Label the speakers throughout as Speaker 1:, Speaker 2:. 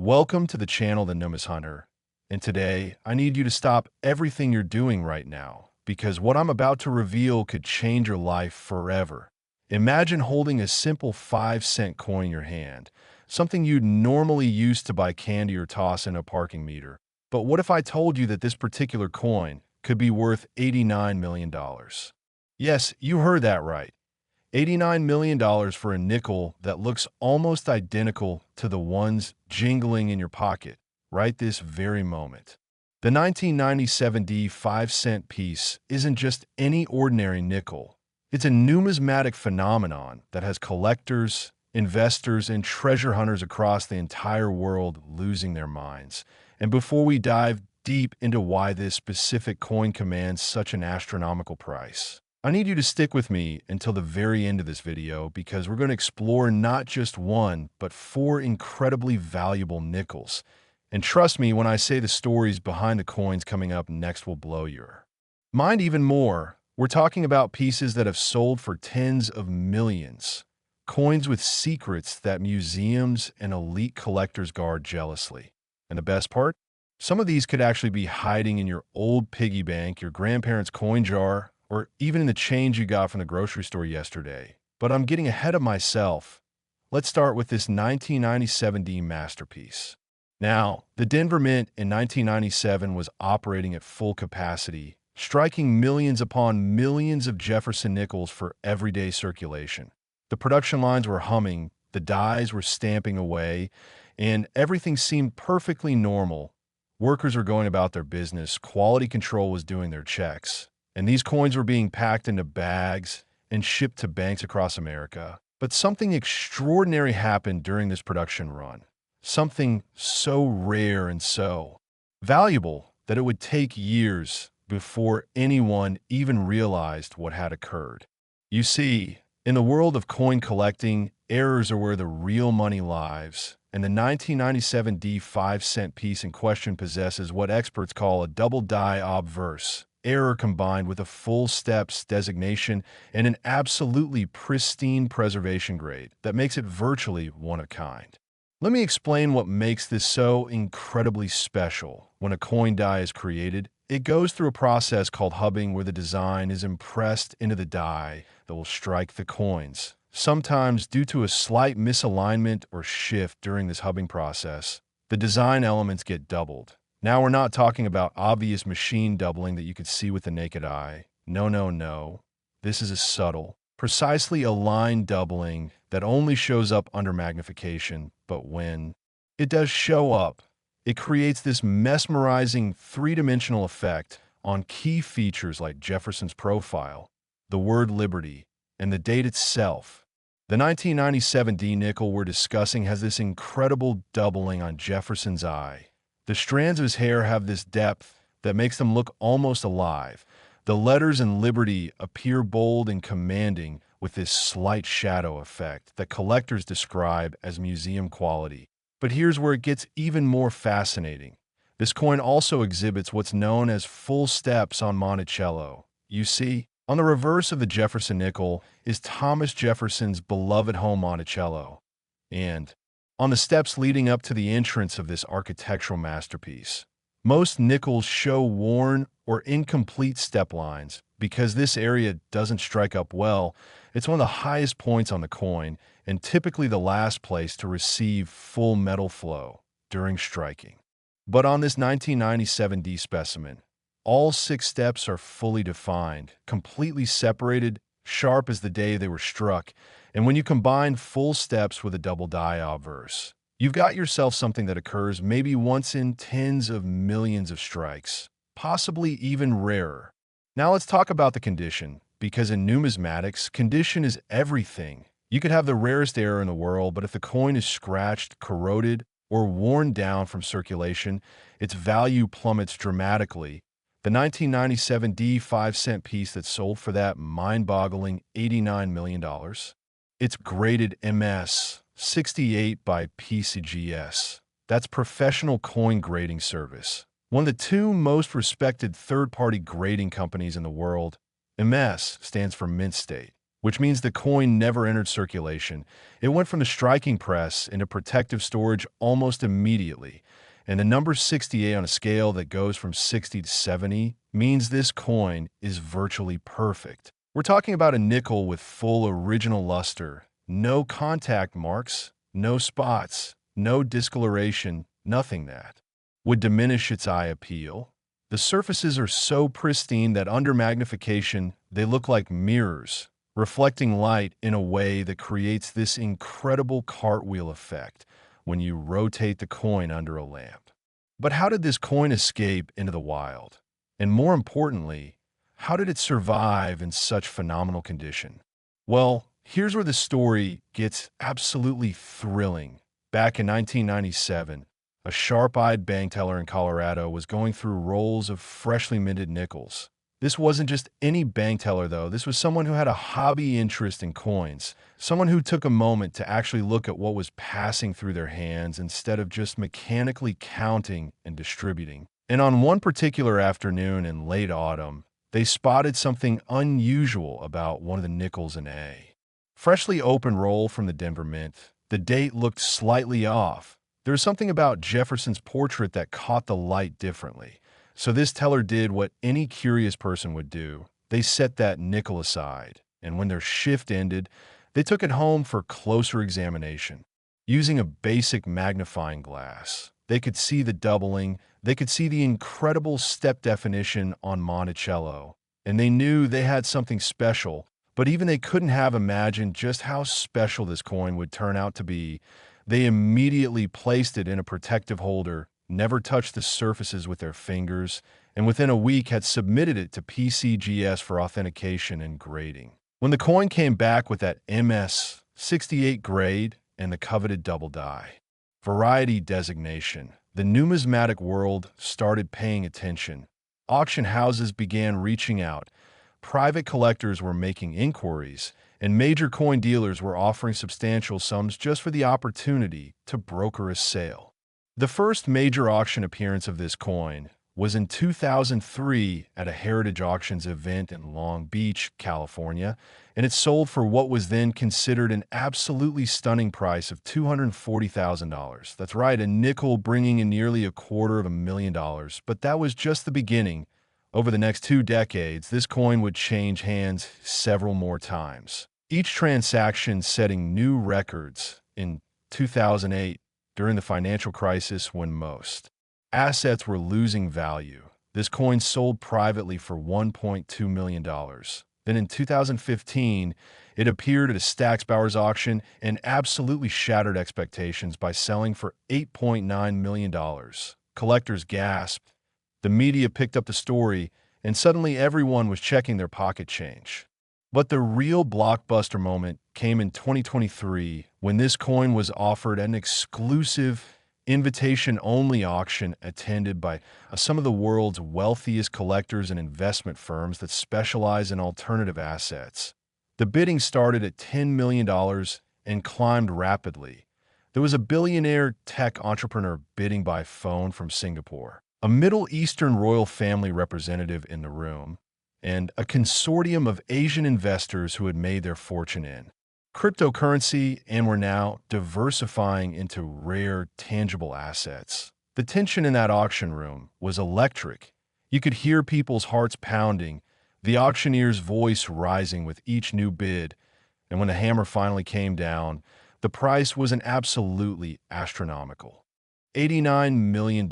Speaker 1: Welcome to the channel The Nomis Hunter, and today I need you to stop everything you're doing right now because what I'm about to reveal could change your life forever. Imagine holding a simple 5-cent coin in your hand, something you'd normally use to buy candy or toss in a parking meter. But what if I told you that this particular coin could be worth $89 million? Yes, you heard that right. $89 million for a nickel that looks almost identical to the ones jingling in your pocket right this very moment. The 1997 D 5-cent piece isn't just any ordinary nickel. It's a numismatic phenomenon that has collectors, investors, and treasure hunters across the entire world losing their minds. And before we dive deep into why this specific coin commands such an astronomical price, I need you to stick with me until the very end of this video because we're going to explore not just one, but 4 incredibly valuable nickels. And trust me when I say the stories behind the coins coming up next will blow your mind even more. We're talking about pieces that have sold for tens of millions. Coins with secrets that museums and elite collectors guard jealously. And the best part? Some of these could actually be hiding in your old piggy bank, your grandparents' coin jar, or even in the change you got from the grocery store yesterday. But I'm getting ahead of myself. Let's start with this 1997 D masterpiece. Now, the Denver Mint in 1997 was operating at full capacity, striking millions upon millions of Jefferson Nickels for everyday circulation. The production lines were humming, the dies were stamping away, and everything seemed perfectly normal. Workers were going about their business, quality control was doing their checks, and these coins were being packed into bags and shipped to banks across America. But something extraordinary happened during this production run. Something so rare and so valuable that it would take years before anyone even realized what had occurred. You see, in the world of coin collecting, errors are where the real money lies, and the 1997 D 5-cent piece in question possesses what experts call a double die obverse error combined with a full steps designation and an absolutely pristine preservation grade that makes it virtually one of a kind. Let me explain what makes this so incredibly special. When a coin die is created, it goes through a process called hubbing where the design is impressed into the die that will strike the coins. Sometimes, due to a slight misalignment or shift during this hubbing process, the design elements get doubled. Now we're not talking about obvious machine doubling that you could see with the naked eye. No. This is a subtle, precisely aligned doubling that only shows up under magnification, but when it does show up, it creates this mesmerizing three-dimensional effect on key features like Jefferson's profile, the word liberty, and the date itself. The 1997 D nickel we're discussing has this incredible doubling on Jefferson's eye. The strands of his hair have this depth that makes them look almost alive. The letters in Liberty appear bold and commanding with this slight shadow effect that collectors describe as museum quality. But here's where it gets even more fascinating. This coin also exhibits what's known as full steps on Monticello. You see, on the reverse of the Jefferson nickel is Thomas Jefferson's beloved home Monticello. And on the steps leading up to the entrance of this architectural masterpiece, most nickels show worn or incomplete step lines. Because this area doesn't strike up well, it's one of the highest points on the coin and typically the last place to receive full metal flow during striking. But on this 1997 D specimen, all 6 steps are fully defined, completely separated, sharp as the day they were struck, and when you combine full steps with a double die obverse, you've got yourself something that occurs maybe once in tens of millions of strikes, possibly even rarer. Now let's talk about the condition, because in numismatics, condition is everything. You could have the rarest error in the world, but if the coin is scratched, corroded, or worn down from circulation, its value plummets dramatically. The 1997 D 5-cent piece that sold for that mind-boggling $89 million, it's graded MS 68 by PCGS. That's Professional Coin Grading Service, one of the 2 most respected third-party grading companies in the world. MS stands for Mint State. which means the coin never entered circulation. It went from the striking press into protective storage almost immediately. And the number 68 on a scale that goes from 60 to 70 means this coin is virtually perfect. We're talking about a nickel with full original luster, no contact marks, no spots, no discoloration, nothing that would diminish its eye appeal. The surfaces are so pristine that under magnification, they look like mirrors, reflecting light in a way that creates this incredible cartwheel effect when you rotate the coin under a lamp. But how did this coin escape into the wild? And more importantly, how did it survive in such phenomenal condition? Well, here's where the story gets absolutely thrilling. Back in 1997, a sharp-eyed bank teller in Colorado was going through rolls of freshly minted nickels. This wasn't just any bank teller, though. This was someone who had a hobby interest in coins, someone who took a moment to actually look at what was passing through their hands instead of just mechanically counting and distributing. And on one particular afternoon in late autumn, they spotted something unusual about one of the nickels in A. Freshly opened roll from the Denver Mint, the date looked slightly off. There was something about Jefferson's portrait that caught the light differently. So this teller did what any curious person would do. They set that nickel aside, and when their shift ended, they took it home for closer examination. Using a basic magnifying glass, they could see the doubling, they could see the incredible step definition on Monticello, and they knew they had something special, but even they couldn't have imagined just how special this coin would turn out to be. They immediately placed it in a protective holder, never touched the surfaces with their fingers, and within a week had submitted it to PCGS for authentication and grading. When the coin came back with that MS 68 grade and the coveted double die variety designation, the numismatic world started paying attention. Auction houses began reaching out, private collectors were making inquiries, and major coin dealers were offering substantial sums just for the opportunity to broker a sale. The first major auction appearance of this coin was in 2003 at a Heritage Auctions event in Long Beach, California, and it sold for what was then considered an absolutely stunning price of $240,000. That's right, a nickel bringing in nearly $250,000, but that was just the beginning. Over the next 2 decades, this coin would change hands several more times, each transaction setting new records. In 2008, during the financial crisis when most assets were losing value, this coin sold privately for $1.2 million. Then in 2015, it appeared at a Stack's Bowers auction and absolutely shattered expectations by selling for $8.9 million. Collectors gasped. The media picked up the story, and suddenly everyone was checking their pocket change. But the real blockbuster moment came in 2023 when this coin was offered at an exclusive, invitation-only auction attended by some of the world's wealthiest collectors and investment firms that specialize in alternative assets. The bidding started at $10 million and climbed rapidly. There was a billionaire tech entrepreneur bidding by phone from Singapore, a Middle Eastern royal family representative in the room, and a consortium of Asian investors who had made their fortune in cryptocurrency and were now diversifying into rare, tangible assets. The tension in that auction room was electric. You could hear people's hearts pounding, the auctioneer's voice rising with each new bid, and when the hammer finally came down, the price was an absolutely astronomical $89 million.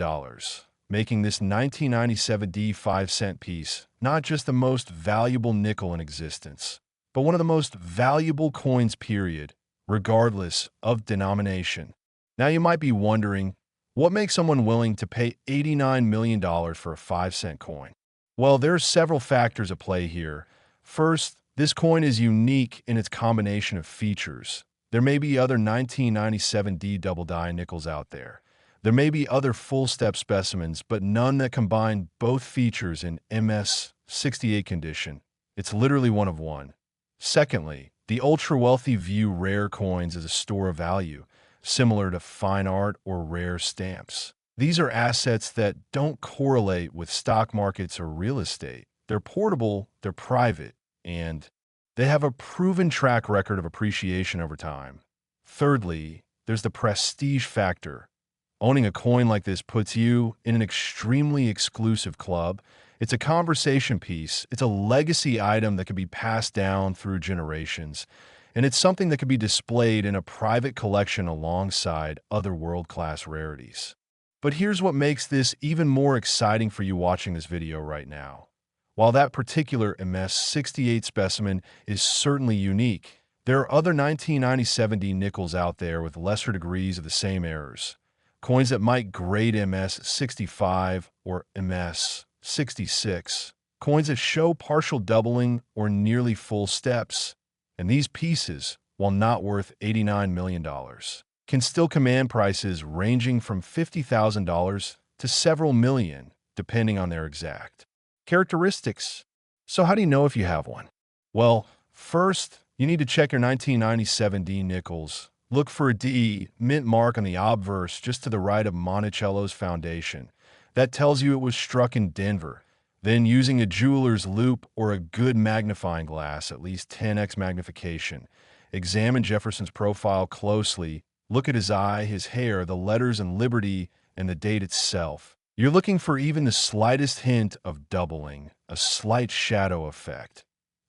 Speaker 1: Making this 1997 D 5-cent piece not just the most valuable nickel in existence, but one of the most valuable coins, period, regardless of denomination. Now you might be wondering, what makes someone willing to pay $89 million for a 5-cent coin? Well, there are several factors at play here. First, this coin is unique in its combination of features. There may be other 1997 D double die nickels out there. There may be other full-step specimens, but none that combine both features in MS 68 condition. It's literally one of one. Secondly, the ultra-wealthy view rare coins as a store of value, similar to fine art or rare stamps. These are assets that don't correlate with stock markets or real estate. They're portable, they're private, and They have a proven track record of appreciation over time. Thirdly, there's the prestige factor. Owning a coin like this puts you in an extremely exclusive club. It's a conversation piece. It's a legacy item that can be passed down through generations. And it's something that can be displayed in a private collection alongside other world-class rarities. But here's what makes this even more exciting for you watching this video right now. While that particular MS-68 specimen is certainly unique, there are other 1997 D nickels out there with lesser degrees of the same errors. Coins that might grade MS-65 or MS-66. Coins that show partial doubling or nearly full steps. And these pieces, while not worth $89 million, can still command prices ranging from $50,000 to several million, depending on their exact characteristics. So how do you know if you have one? Well, first, you need to check your 1997 D nickels. Look for a D mint mark on the obverse just to the right of Monticello's foundation. That tells you it was struck in Denver. Then, using a jeweler's loupe or a good magnifying glass, at least 10x magnification, examine Jefferson's profile closely. Look at his eye, his hair, the letters and Liberty, and the date itself. You're looking for even the slightest hint of doubling, a slight shadow effect.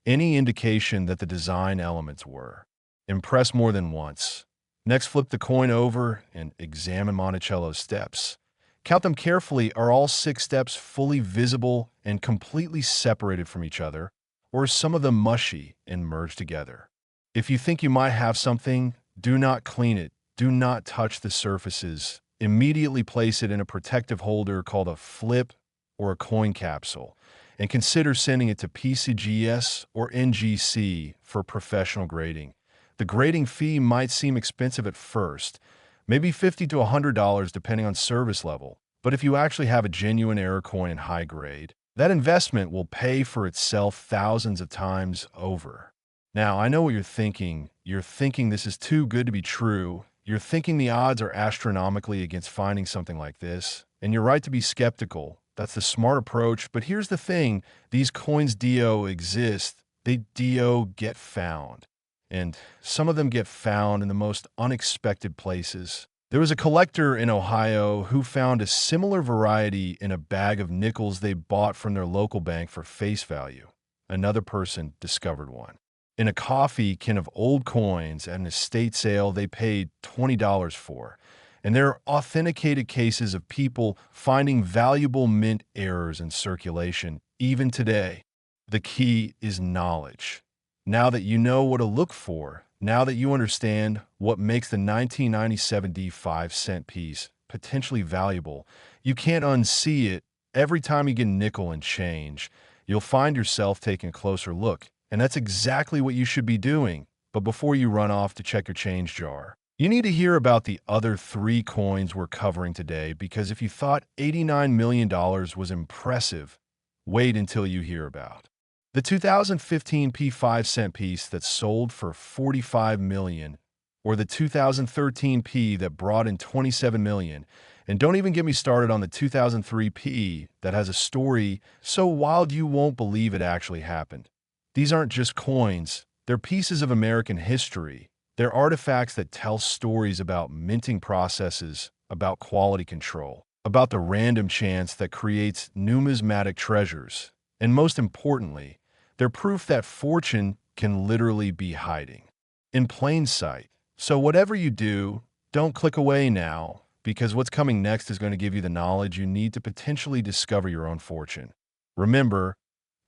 Speaker 1: Any indication that the design elements were. Impress more than once. Next, flip the coin over and examine Monticello's steps. Count them carefully. Are all 6 steps fully visible and completely separated from each other, or are some of them mushy and merged together? If you think you might have something, do not clean it. Do not touch the surfaces. Immediately place it in a protective holder called a flip or a coin capsule, and consider sending it to PCGS or NGC for professional grading. The grading fee might seem expensive at first, maybe $50 to $100 depending on service level, but if you actually have a genuine error coin in high grade, that investment will pay for itself thousands of times over. Now, I know what you're thinking. You're thinking this is too good to be true. You're thinking the odds are astronomically against finding something like this, and you're right to be skeptical. That's the smart approach, but here's the thing. These coins DO exist. They DO get found. And some of them get found in the most unexpected places. There was a collector in Ohio who found a similar variety in a bag of nickels they bought from their local bank for face value. Another person discovered one. In a coffee can of old coins at an estate sale they paid $20 for. And there are authenticated cases of people finding valuable mint errors in circulation, even today. The key is knowledge. Now that you know what to look for, now that you understand what makes the 1997 D 5-cent piece potentially valuable, you can't unsee it. Every time you get a nickel and change, you'll find yourself taking a closer look. And that's exactly what you should be doing. But before you run off to check your change jar, you need to hear about the other 3 coins we're covering today, because if you thought $89 million was impressive, wait until you hear about the 2015 P5-cent piece that sold for $45 million, or the 2013 P that brought in $27 million. And don't even get me started on the 2003 P that has a story so wild you won't believe it actually happened. These aren't just coins. They're pieces of American history. They're artifacts that tell stories about minting processes, about quality control, about the random chance that creates numismatic treasures. And most importantly, they're proof that fortune can literally be hiding in plain sight. So whatever you do, don't click away now, because what's coming next is going to give you the knowledge you need to potentially discover your own fortune. Remember,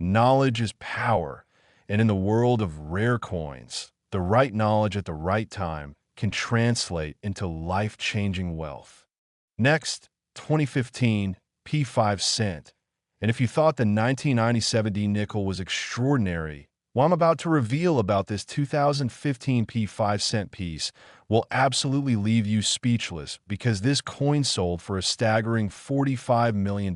Speaker 1: knowledge is power, and in the world of rare coins, the right knowledge at the right time can translate into life-changing wealth. Next, 2015 P5-cent. And if you thought the 1997 D nickel was extraordinary, what I'm about to reveal about this 2015 P5-cent piece will absolutely leave you speechless, because this coin sold for a staggering $45 million.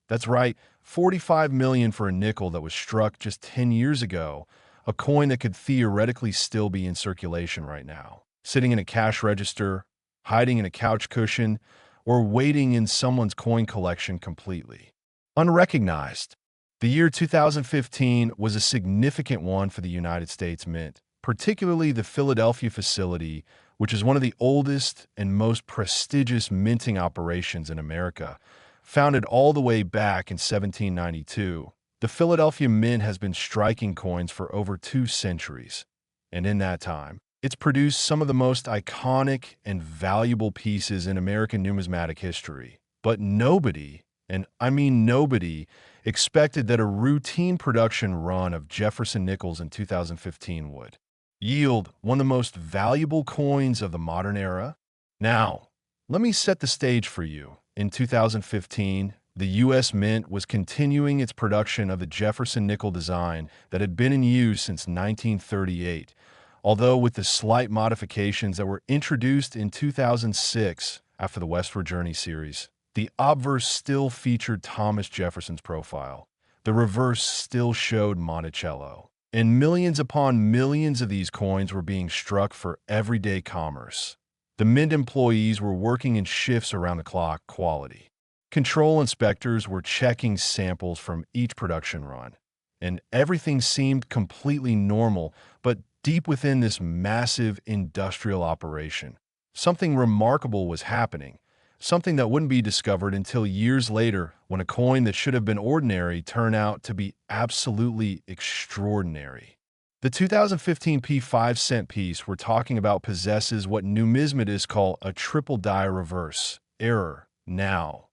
Speaker 1: That's right, $45 million for a nickel that was struck just 10 years ago, a coin that could theoretically still be in circulation right now, sitting in a cash register, hiding in a couch cushion, or waiting in someone's coin collection completely unrecognized. The year 2015 was a significant one for the United States Mint, particularly the Philadelphia facility, which is one of the oldest and most prestigious minting operations in America. Founded all the way back in 1792, the Philadelphia Mint has been striking coins for over 2 centuries, and in that time, it's produced some of the most iconic and valuable pieces in American numismatic history. But nobody, and I mean nobody, expected that a routine production run of Jefferson Nickels in 2015 would yield one of the most valuable coins of the modern era. Now, let me set the stage for you. In 2015, the U.S. Mint was continuing its production of the Jefferson nickel design that had been in use since 1938, although with the slight modifications that were introduced in 2006 after the Westward Journey series. The obverse still featured Thomas Jefferson's profile. The reverse still showed Monticello. And millions upon millions of these coins were being struck for everyday commerce. The Mint employees were working in shifts around the clock. Quality control inspectors were checking samples from each production run. And everything seemed completely normal, but deep within this massive industrial operation, something remarkable was happening. Something that wouldn't be discovered until years later when a coin that should have been ordinary turned out to be absolutely extraordinary. The 2015 P5-cent piece we're talking about possesses what numismatists call a triple die reverse error. Now,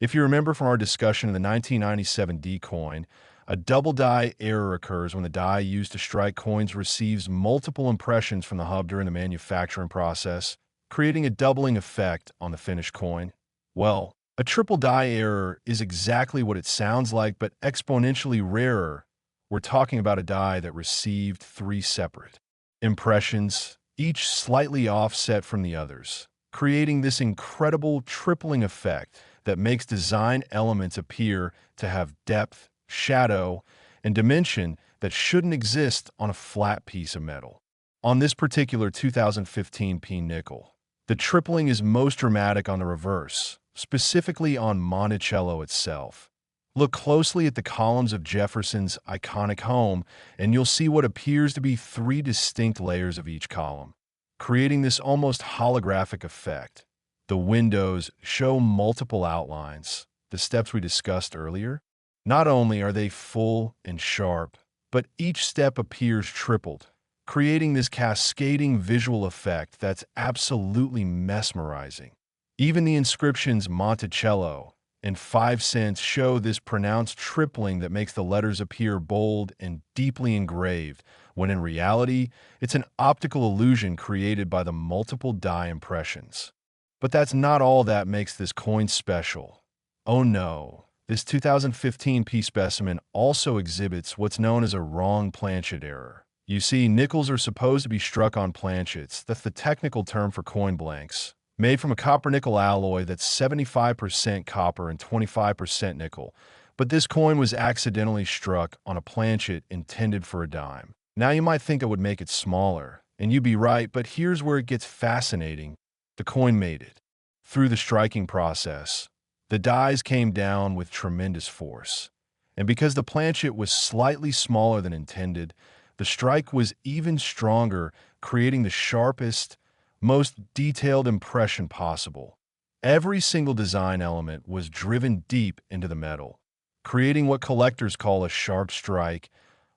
Speaker 1: if you remember from our discussion of the 1997 D coin, a double die error occurs when the die used to strike coins receives multiple impressions from the hub during the manufacturing process, creating a doubling effect on the finished coin. Well, a triple die error is exactly what it sounds like, but exponentially rarer. We're talking about a die that received 3 separate impressions, each slightly offset from the others, creating this incredible tripling effect that makes design elements appear to have depth, shadow, and dimension that shouldn't exist on a flat piece of metal. On this particular 2015 P nickel, the tripling is most dramatic on the reverse, specifically on Monticello itself. Look closely at the columns of Jefferson's iconic home, and you'll see what appears to be 3 distinct layers of each column, creating this almost holographic effect. The windows show multiple outlines, the steps we discussed earlier. Not only are they full and sharp, but each step appears tripled, creating this cascading visual effect that's absolutely mesmerizing. Even the inscriptions Monticello and 5 cents show this pronounced tripling that makes the letters appear bold and deeply engraved, when in reality, it's an optical illusion created by the multiple die impressions. But that's not all that makes this coin special. Oh no, this 2015 P specimen also exhibits what's known as a wrong planchet error. You see, nickels are supposed to be struck on planchets, that's the technical term for coin blanks, made from a copper-nickel alloy that's 75% copper and 25% nickel. But this coin was accidentally struck on a planchet intended for a dime. Now you might think it would make it smaller, and you'd be right, but here's where it gets fascinating. The coin made it. Through the striking process, the dies came down with tremendous force. And because the planchet was slightly smaller than intended, the strike was even stronger, creating the sharpest, most detailed impression possible. Every single design element was driven deep into the metal, creating what collectors call a sharp strike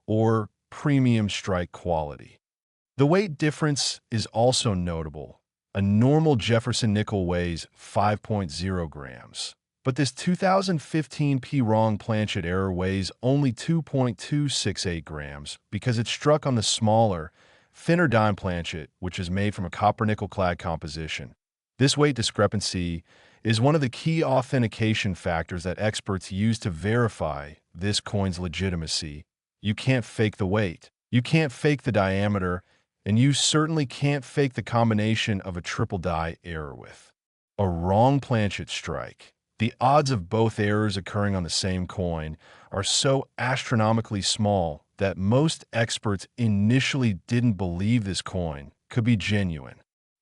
Speaker 1: or premium strike quality. The weight difference is also notable. A normal Jefferson nickel weighs 5.0 grams. But this 2015 P wrong planchet error weighs only 2.268 grams because it's struck on the smaller, thinner dime planchet, which is made from a copper-nickel clad composition. This weight discrepancy is one of the key authentication factors that experts use to verify this coin's legitimacy. You can't fake the weight, you can't fake the diameter, and you certainly can't fake the combination of a triple die error with a wrong planchet strike. The odds of both errors occurring on the same coin are so astronomically small that most experts initially didn't believe this coin could be genuine.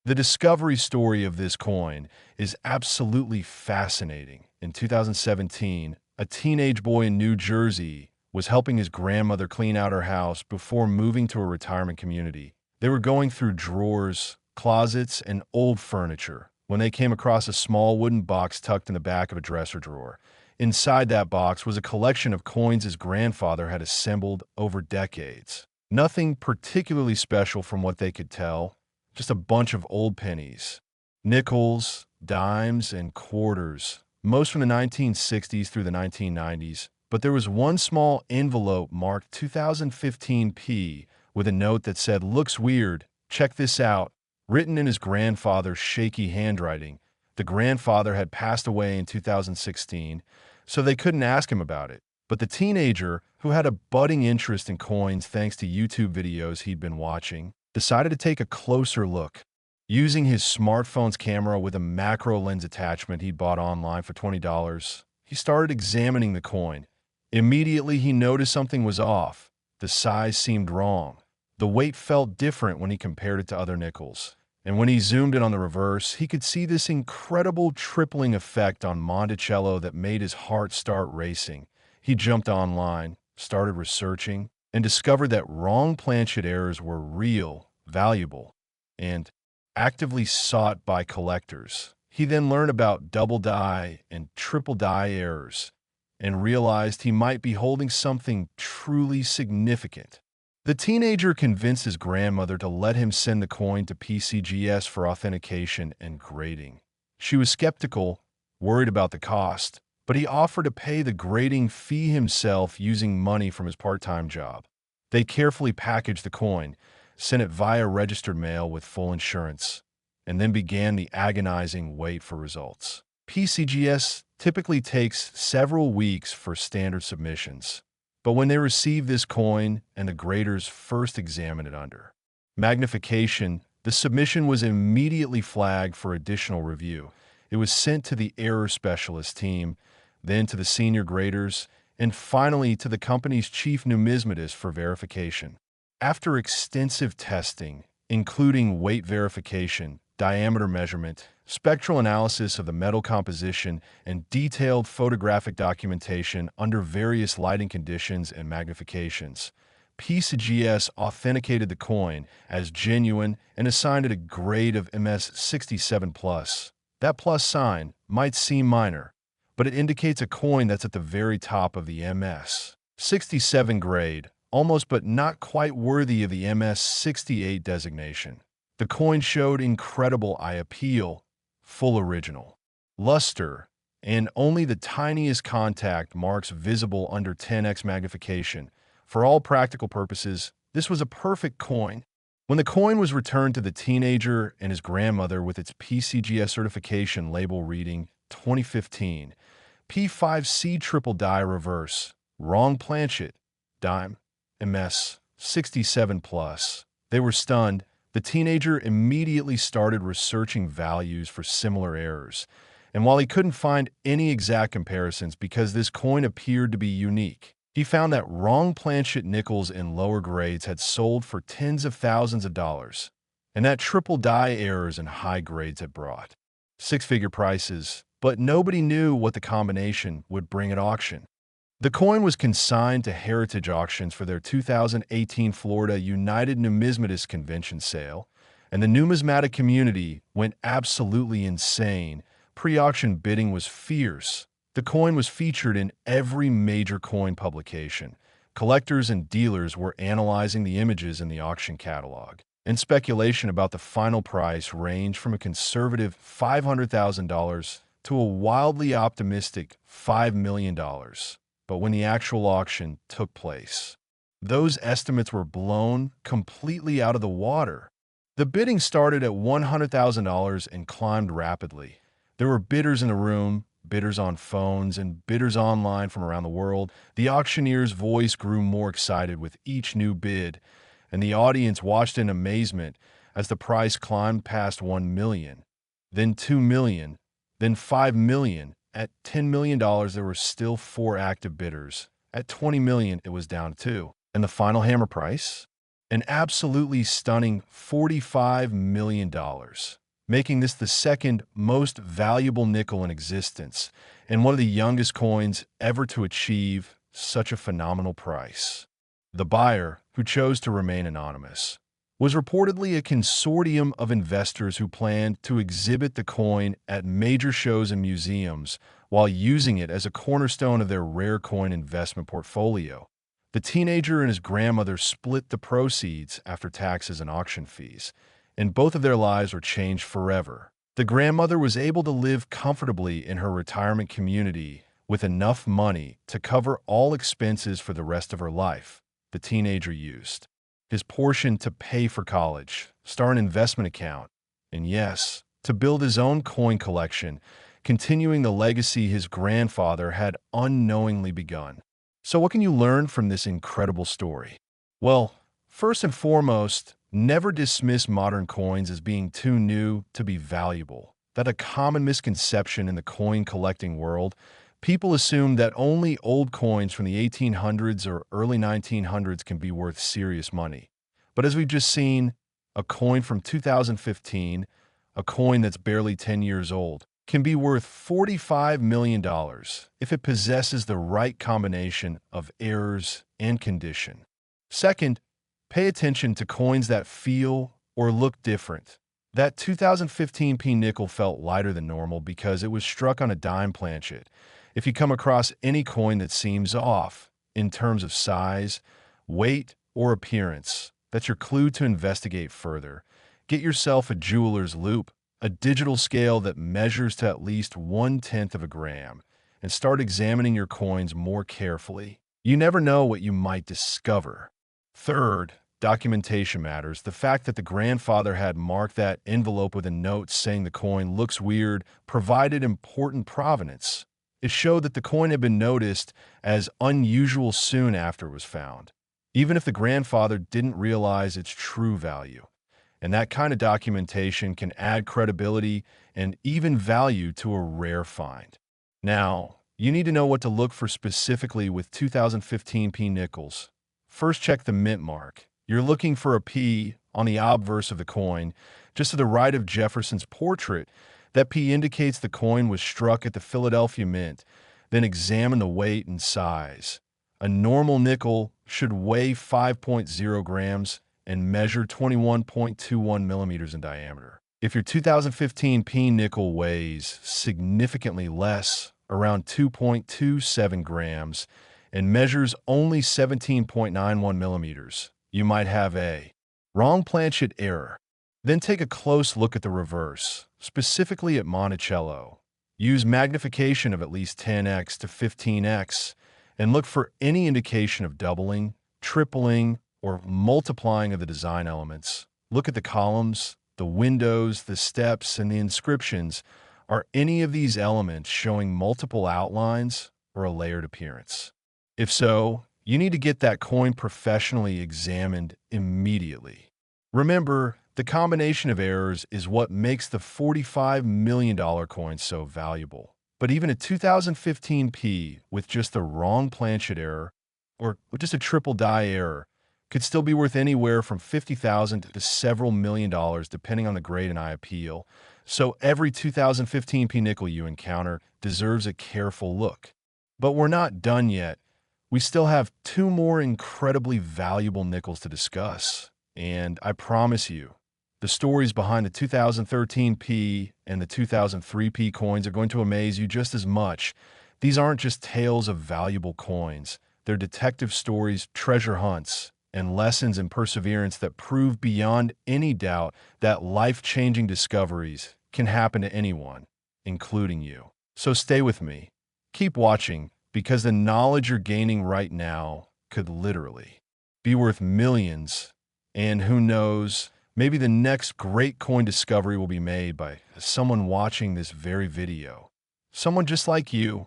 Speaker 1: The discovery story of this coin is absolutely fascinating. In 2017, a teenage boy in New Jersey, was helping his grandmother clean out her house before moving to a retirement community. They were going through drawers, closets, and old furniture when they came across a small wooden box tucked in the back of a dresser drawer. Inside that box was a collection of coins his grandfather had assembled over decades. Nothing particularly special from what they could tell, just a bunch of old pennies, nickels, dimes, and quarters, most from the 1960s through the 1990s. But there was one small envelope marked 2015 P with a note that said, "Looks weird, check this out," written in his grandfather's shaky handwriting. The grandfather had passed away in 2016, so they couldn't ask him about it. But the teenager, who had a budding interest in coins thanks to YouTube videos he'd been watching, decided to take a closer look. Using his smartphone's camera with a macro lens attachment he'd bought online for $20, he started examining the coin. Immediately, he noticed something was off. The size seemed wrong. The weight felt different when he compared it to other nickels. And when he zoomed in on the reverse, he could see this incredible tripling effect on Monticello that made his heart start racing. He jumped online, started researching, and discovered that wrong planchet errors were real, valuable, and actively sought by collectors. He then learned about double die and triple die errors and realized he might be holding something truly significant. The teenager convinced his grandmother to let him send the coin to PCGS for authentication and grading. She was skeptical, worried about the cost, but he offered to pay the grading fee himself using money from his part-time job. They carefully packaged the coin, sent it via registered mail with full insurance, and then began the agonizing wait for results. PCGS typically takes several weeks for standard submissions, but when they received this coin and the graders first examined it under magnification, the submission was immediately flagged for additional review. It was sent to the error specialist team, then to the senior graders, and finally to the company's chief numismatist for verification. After extensive testing, including weight verification, diameter measurement, spectral analysis of the metal composition, and detailed photographic documentation under various lighting conditions and magnifications, PCGS authenticated the coin as genuine and assigned it a grade of MS 67+. That plus sign might seem minor, but it indicates a coin that's at the very top of the MS 67 grade, almost but not quite worthy of the MS 68 designation. The coin showed incredible eye appeal, full original, luster, and only the tiniest contact marks visible under 10x magnification. For all practical purposes, this was a perfect coin. When the coin was returned to the teenager and his grandmother with its PCGS certification label reading 2015, P5C triple die reverse, wrong planchet, dime, MS 67+, they were stunned. The teenager immediately started researching values for similar errors, and while he couldn't find any exact comparisons because this coin appeared to be unique, he found that wrong planchet nickels in lower grades had sold for tens of thousands of dollars, and that triple die errors in high grades had brought six-figure prices, but nobody knew what the combination would bring at auction. The coin was consigned to Heritage Auctions for their 2018 Florida United Numismatists Convention sale, and the numismatic community went absolutely insane. Pre-auction bidding was fierce. The coin was featured in every major coin publication. Collectors and dealers were analyzing the images in the auction catalog, and speculation about the final price ranged from a conservative $500,000 to a wildly optimistic $5 million. But when the actual auction took place, those estimates were blown completely out of the water. The bidding started at $100,000 and climbed rapidly. There were bidders in the room, bidders on phones, and bidders online from around the world. The auctioneer's voice grew more excited with each new bid, and the audience watched in amazement as the price climbed past $1 million, then $2 million, then $5 million. At $10 million, there were still 4 active bidders. At $20 million, it was down to 2. And the final hammer price? An absolutely stunning $45 million. making this the second most valuable nickel in existence and one of the youngest coins ever to achieve such a phenomenal price. The buyer, who chose to remain anonymous, was reportedly a consortium of investors who planned to exhibit the coin at major shows and museums while using it as a cornerstone of their rare coin investment portfolio. The teenager and his grandmother split the proceeds after taxes and auction fees, and both of their lives were changed forever. The grandmother was able to live comfortably in her retirement community with enough money to cover all expenses for the rest of her life. The teenager used his portion to pay for college, start an investment account, and yes, to build his own coin collection, continuing the legacy his grandfather had unknowingly begun. So what can you learn from this incredible story? Well, first and foremost, never dismiss modern coins as being too new to be valuable. That's a common misconception in the coin collecting world. People assume that only old coins from the 1800s or early 1900s can be worth serious money. But as we've just seen, a coin from 2015, a coin that's barely 10 years old, can be worth $45 million if it possesses the right combination of errors and condition. Second, pay attention to coins that feel or look different. That 2015 P nickel felt lighter than normal because it was struck on a dime planchet. If you come across any coin that seems off in terms of size, weight, or appearance, that's your clue to investigate further. Get yourself a jeweler's loupe, a digital scale that measures to at least 1/10 of a gram, and start examining your coins more carefully. You never know what you might discover. Third, documentation matters. The fact that the grandfather had marked that envelope with a note saying the coin looks weird provided important provenance. It showed that the coin had been noticed as unusual soon after it was found, even if the grandfather didn't realize its true value. And that kind of documentation can add credibility and even value to a rare find. Now, you need to know what to look for specifically with 2015 P nickels. First, check the mint mark. You're looking for a P on the obverse of the coin, just to the right of Jefferson's portrait. That P indicates the coin was struck at the Philadelphia Mint. Then examine the weight and size. A normal nickel should weigh 5.0 grams and measure 21.21 millimeters in diameter. If your 2015 P nickel weighs significantly less, around 2.27 grams, and measures only 17.91 millimeters, you might have a wrong planchet error. Then take a close look at the reverse, specifically at Monticello. Use magnification of at least 10x to 15x, and look for any indication of doubling, tripling, or multiplying of the design elements. Look at the columns, the windows, the steps, and the inscriptions. Are any of these elements showing multiple outlines or a layered appearance? If so, you need to get that coin professionally examined immediately. Remember, the combination of errors is what makes the $45 million coin so valuable. But even a 2015 P with just the wrong planchet error, or with just a triple die error, could still be worth anywhere from $50,000 to several million dollars depending on the grade and eye appeal. So every 2015 P nickel you encounter deserves a careful look. But we're not done yet. We still have two more incredibly valuable nickels to discuss. And I promise you, the stories behind the 2013 P and the 2003 P coins are going to amaze you just as much. These aren't just tales of valuable coins. They're detective stories, treasure hunts, and lessons in perseverance that prove beyond any doubt that life-changing discoveries can happen to anyone, including you. So stay with me. Keep watching, because the knowledge you're gaining right now could literally be worth millions. And who knows, maybe the next great coin discovery will be made by someone watching this very video. Someone just like you.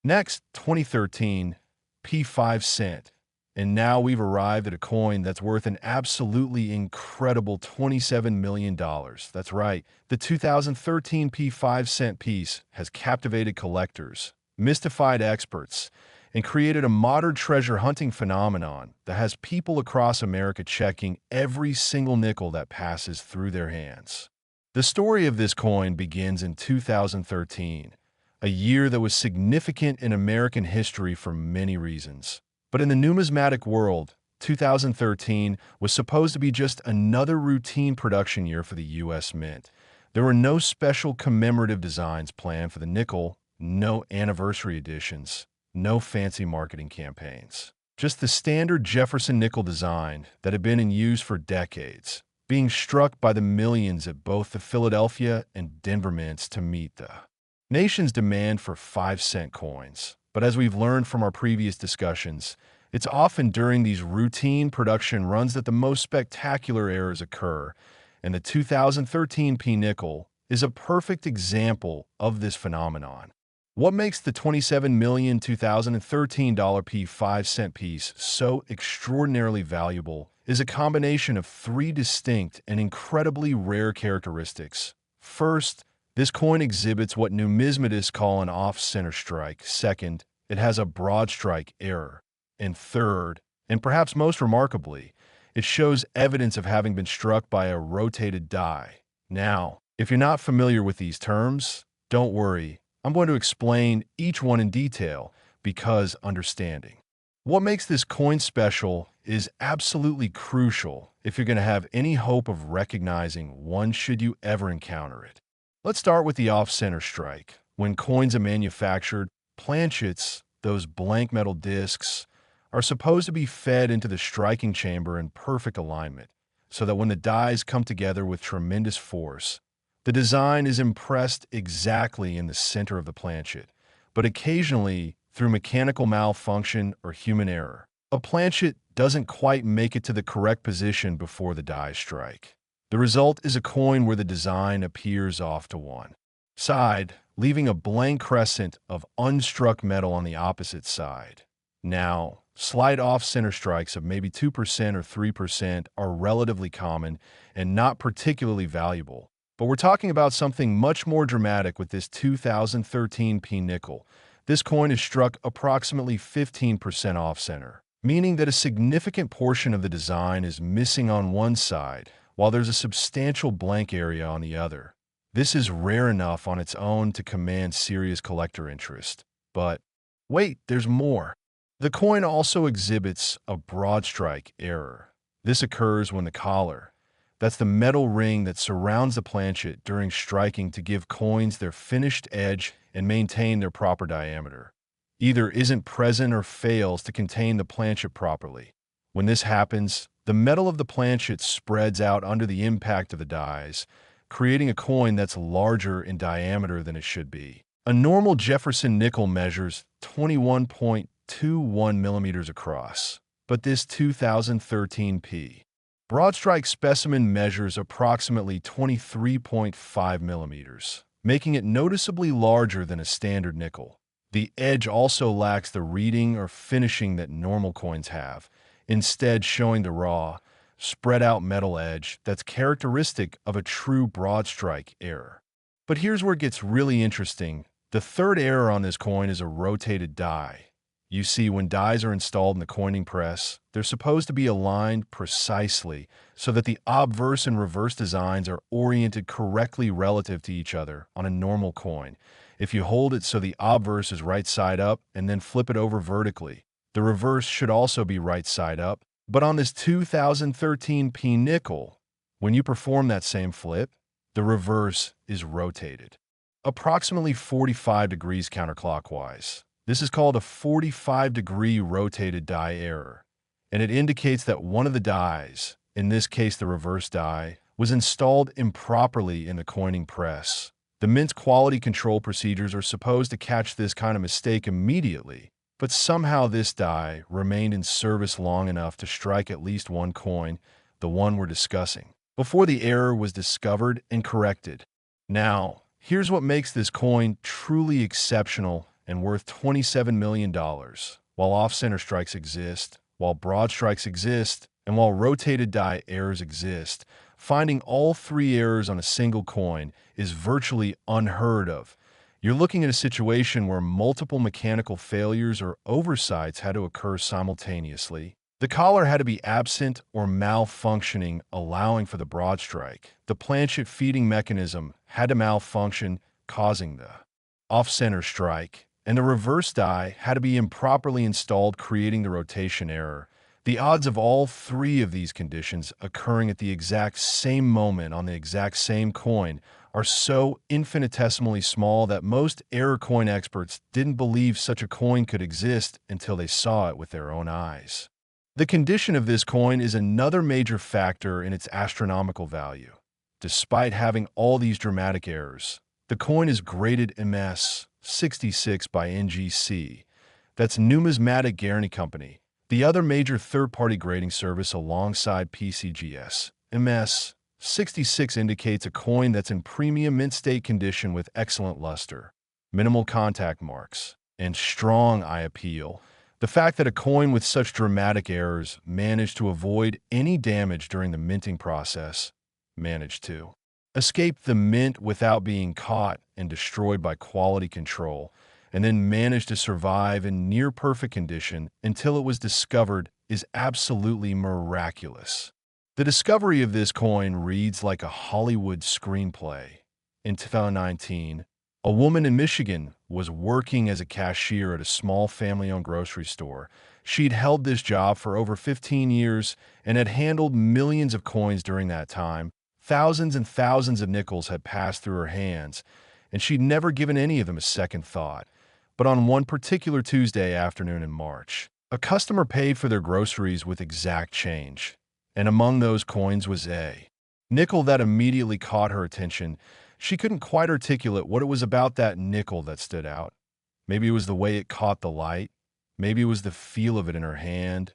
Speaker 1: Next, 2013, P5 cent. And now we've arrived at a coin that's worth an absolutely incredible $27 million. That's right, the 2013 P5 cent piece has captivated collectors, mystified experts, and created a modern treasure hunting phenomenon that has people across America checking every single nickel that passes through their hands. The story of this coin begins in 2013, a year that was significant in American history for many reasons. But in the numismatic world, 2013 was supposed to be just another routine production year for the U.S. Mint. There were no special commemorative designs planned for the nickel, no anniversary editions, no fancy marketing campaigns. Just the standard Jefferson nickel design that had been in use for decades, being struck by the millions at both the Philadelphia and Denver mints to meet the nation's demand for 5-cent coins. But as we've learned from our previous discussions, it's often during these routine production runs that the most spectacular errors occur, and the 2013 P-nickel is a perfect example of this phenomenon. What makes the $27 million 2013 P 5-cent piece so extraordinarily valuable is a combination of three distinct and incredibly rare characteristics. First, this coin exhibits what numismatists call an off-center strike. Second, it has a broadstrike error. And third, and perhaps most remarkably, it shows evidence of having been struck by a rotated die. Now, if you're not familiar with these terms, don't worry. I'm going to explain each one in detail because understanding what makes this coin special is absolutely crucial if you're going to have any hope of recognizing one should you ever encounter it. Let's start with the off-center strike. When coins are manufactured, planchets, those blank metal discs, are supposed to be fed into the striking chamber in perfect alignment, so that when the dies come together with tremendous force, the design is impressed exactly in the center of the planchet. But occasionally, through mechanical malfunction or human error, a planchet doesn't quite make it to the correct position before the die strike. The result is a coin where the design appears off to one side, leaving a blank crescent of unstruck metal on the opposite side. Now, slight off-center strikes of maybe 2% or 3% are relatively common and not particularly valuable. But we're talking about something much more dramatic with this 2013 P-nickel. This coin is struck approximately 15% off-center, meaning that a significant portion of the design is missing on one side, while there's a substantial blank area on the other. This is rare enough on its own to command serious collector interest. But wait, there's more. The coin also exhibits a broadstrike error. This occurs when the collar, that's the metal ring that surrounds the planchet during striking to give coins their finished edge and maintain their proper diameter, either isn't present or fails to contain the planchet properly. When this happens, the metal of the planchet spreads out under the impact of the dies, creating a coin that's larger in diameter than it should be. A normal Jefferson nickel measures 21.21 millimeters across, but this 2013 P broadstrike specimen measures approximately 23.5 millimeters, making it noticeably larger than a standard nickel. The edge also lacks the reading or finishing that normal coins have, instead showing the raw, spread-out metal edge that's characteristic of a true broadstrike error. But here's where it gets really interesting. The third error on this coin is a rotated die. You see, when dies are installed in the coining press, they're supposed to be aligned precisely so that the obverse and reverse designs are oriented correctly relative to each other on a normal coin. If you hold it so the obverse is right side up and then flip it over vertically, the reverse should also be right side up. But on this 2013 P-nickel, when you perform that same flip, the reverse is rotated approximately 45 degrees counterclockwise. This is called a 45-degree rotated die error, and it indicates that one of the dies, in this case the reverse die, was installed improperly in the coining press. The Mint's quality control procedures are supposed to catch this kind of mistake immediately, but somehow this die remained in service long enough to strike at least one coin, the one we're discussing, before the error was discovered and corrected. Now, here's what makes this coin truly exceptional and worth $27 million. While off-center strikes exist, while broad strikes exist, and while rotated die errors exist, finding all three errors on a single coin is virtually unheard of. You're looking at a situation where multiple mechanical failures or oversights had to occur simultaneously, The collar had to be absent or malfunctioning, allowing for the broadstrike. The planchet feeding mechanism had to malfunction, causing the off-center strike, and the reverse die had to be improperly installed, creating the rotation error. The odds of all three of these conditions occurring at the exact same moment on the exact same coin are so infinitesimally small that most error coin experts didn't believe such a coin could exist until they saw it with their own eyes. The condition of this coin is another major factor in its astronomical value. Despite having all these dramatic errors, the coin is graded MS 66 by NGC. That's Numismatic Guarantee Company, the other major third-party grading service alongside PCGS. MS 66 indicates a coin that's in premium mint state condition with excellent luster, minimal contact marks, and strong eye appeal. The fact that a coin with such dramatic errors managed to avoid any damage during the minting process, managed to escape the mint without being caught and destroyed by quality control, and then managed to survive in near-perfect condition until it was discovered is absolutely miraculous. The discovery of this coin reads like a Hollywood screenplay. In 2019, a woman in Michigan was working as a cashier at a small family-owned grocery store. She'd held this job for over 15 years and had handled millions of coins during that time. Thousands and thousands of nickels had passed through her hands, and she'd never given any of them a second thought. But on one particular Tuesday afternoon in March, a customer paid for their groceries with exact change, and among those coins was a nickel that immediately caught her attention. She couldn't quite articulate what it was about that nickel that stood out. Maybe it was the way it caught the light. Maybe it was the feel of it in her hand.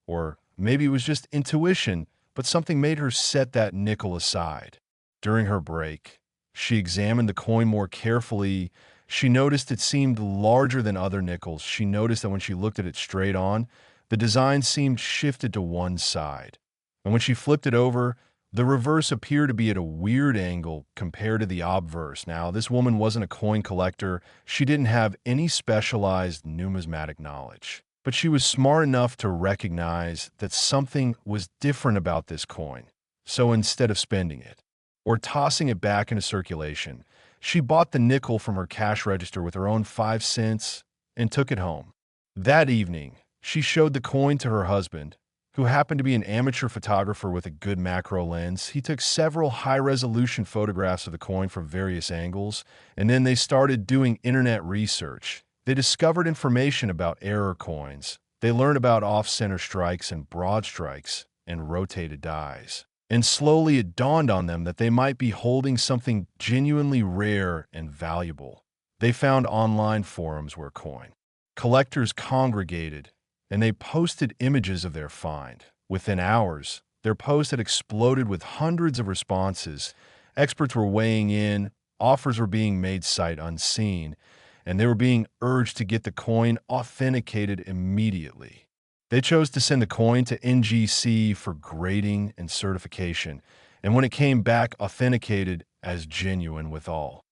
Speaker 1: Or maybe it was just intuition, but something made her set that nickel aside. During her break, she examined the coin more carefully. She noticed it seemed larger than other nickels. She noticed that when she looked at it straight on, the design seemed shifted to one side. And when she flipped it over, the reverse appeared to be at a weird angle compared to the obverse. Now, this woman wasn't a coin collector. She didn't have any specialized numismatic knowledge. But she was smart enough to recognize that something was different about this coin. So instead of spending it or tossing it back into circulation, she bought the nickel from her cash register with her own 5 cents and took it home. That evening, she showed the coin to her husband, who happened to be an amateur photographer with a good macro lens. He took several high-resolution photographs of the coin from various angles, and then they started doing internet research. They discovered information about error coins. They learned about off-center strikes and broad strikes and rotated dies. And slowly it dawned on them that they might be holding something genuinely rare and valuable. They found online forums where coin collectors congregated, and they posted images of their find. Within hours, their post had exploded with hundreds of responses. Experts were weighing in, offers were being made sight unseen, and they were being urged to get the coin authenticated immediately. They chose to send the coin to NGC for grading and certification, and when it came back authenticated as genuine with all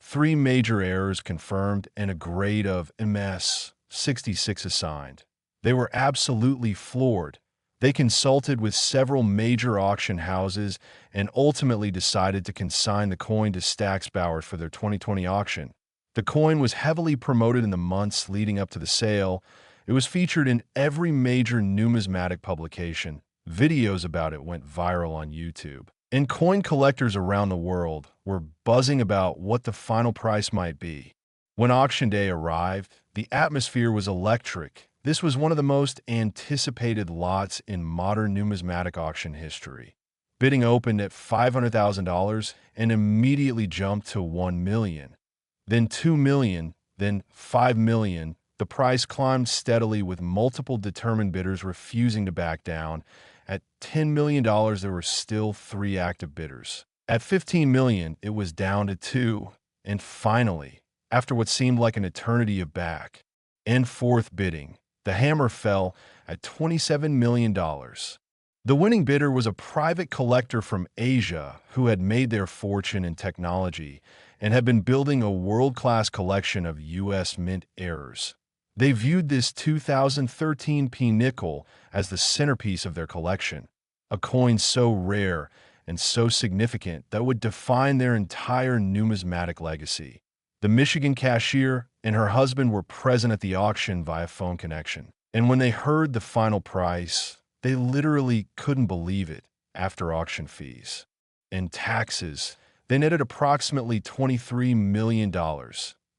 Speaker 1: 3 major errors confirmed and a grade of MS 66 assigned, they were absolutely floored. They consulted with several major auction houses and ultimately decided to consign the coin to Stack's Bowers for their 2020 auction. The coin was heavily promoted in the months leading up to the sale. It was featured in every major numismatic publication. Videos about it went viral on YouTube. And coin collectors around the world were buzzing about what the final price might be. When auction day arrived, the atmosphere was electric. This was one of the most anticipated lots in modern numismatic auction history. Bidding opened at $500,000 and immediately jumped to $1 million. Then $2 million, then $5 million. The price climbed steadily with multiple determined bidders refusing to back down. At $10 million, there were still 3 active bidders. At $15 million, it was down to 2. And finally, after what seemed like an eternity of back and forth bidding, the hammer fell at $27 million. The winning bidder was a private collector from Asia who had made their fortune in technology and had been building a world-class collection of U.S. mint errors. They viewed this 2013 P nickel as the centerpiece of their collection, a coin so rare and so significant that would define their entire numismatic legacy. The Michigan cashier and her husband were present at the auction via phone connection, and when they heard the final price, they literally couldn't believe it. After auction fees and taxes, they netted approximately $23 million,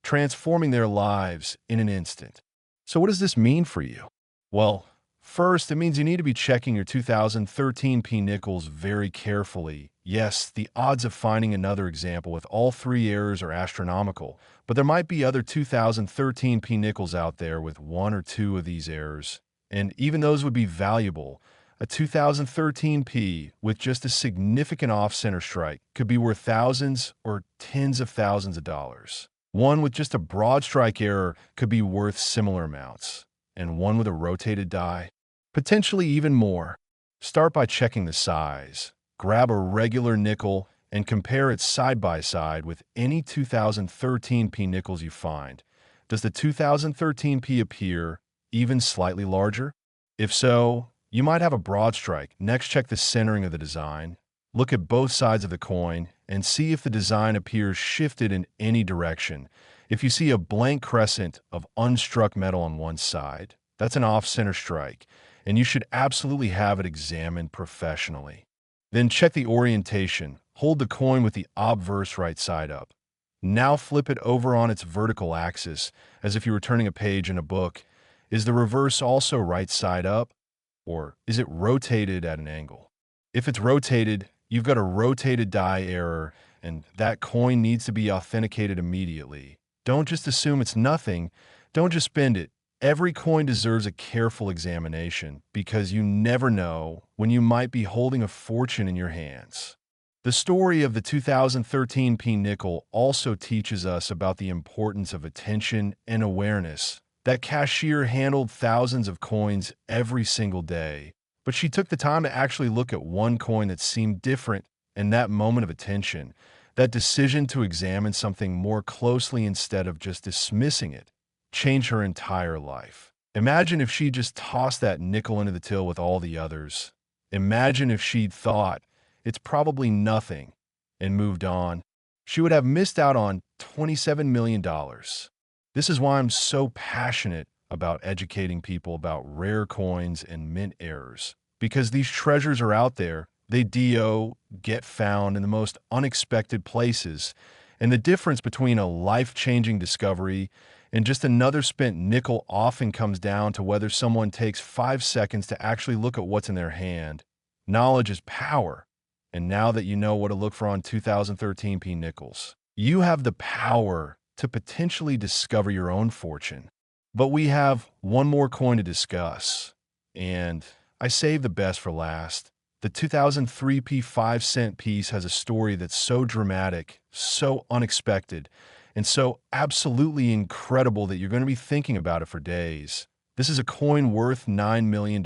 Speaker 1: transforming their lives in an instant. So what does this mean for you? Well, first, it means you need to be checking your 2013 P nickels very carefully. Yes, the odds of finding another example with all three errors are astronomical, but there might be other 2013 P nickels out there with one or two of these errors, and even those would be valuable. A 2013 P with just a significant off-center strike could be worth thousands or tens of thousands of dollars. One with just a broad strike error could be worth similar amounts, and one with a rotated die, potentially even more. Start by checking the size. Grab a regular nickel and compare it side by side with any 2013 P nickels you find. Does the 2013 P appear even slightly larger? If so, you might have a broad strike. Next, check the centering of the design. Look at both sides of the coin and see if the design appears shifted in any direction. If you see a blank crescent of unstruck metal on one side, that's an off-center strike, and you should absolutely have it examined professionally. Then check the orientation. Hold the coin with the obverse right side up. Now flip it over on its vertical axis, as if you were turning a page in a book. Is the reverse also right side up? Or is it rotated at an angle? If it's rotated, you've got a rotated die error, and that coin needs to be authenticated immediately. Don't just assume it's nothing. Don't just spend it. Every coin deserves a careful examination because you never know when you might be holding a fortune in your hands. The story of the 2013 P nickel also teaches us about the importance of attention and awareness. That cashier handled thousands of coins every single day, but she took the time to actually look at one coin that seemed different, and that moment of attention, that decision to examine something more closely instead of just dismissing it, changed her entire life. Imagine if she just tossed that nickel into the till with all the others. Imagine if she'd thought, it's probably nothing, and moved on. She would have missed out on $27 million. This is why I'm so passionate about educating people about rare coins and mint errors, because these treasures are out there. They get found in the most unexpected places, and the difference between a life-changing discovery and just another spent nickel often comes down to whether someone takes 5 seconds to actually look at what's in their hand. Knowledge is power, and now that you know what to look for on 2013 P nickels, you have the power to potentially discover your own fortune. But we have one more coin to discuss, and I saved the best for last. The 2003 P 5-cent piece has a story that's so dramatic, so unexpected, and so absolutely incredible that you're going to be thinking about it for days. This is a coin worth $9 million,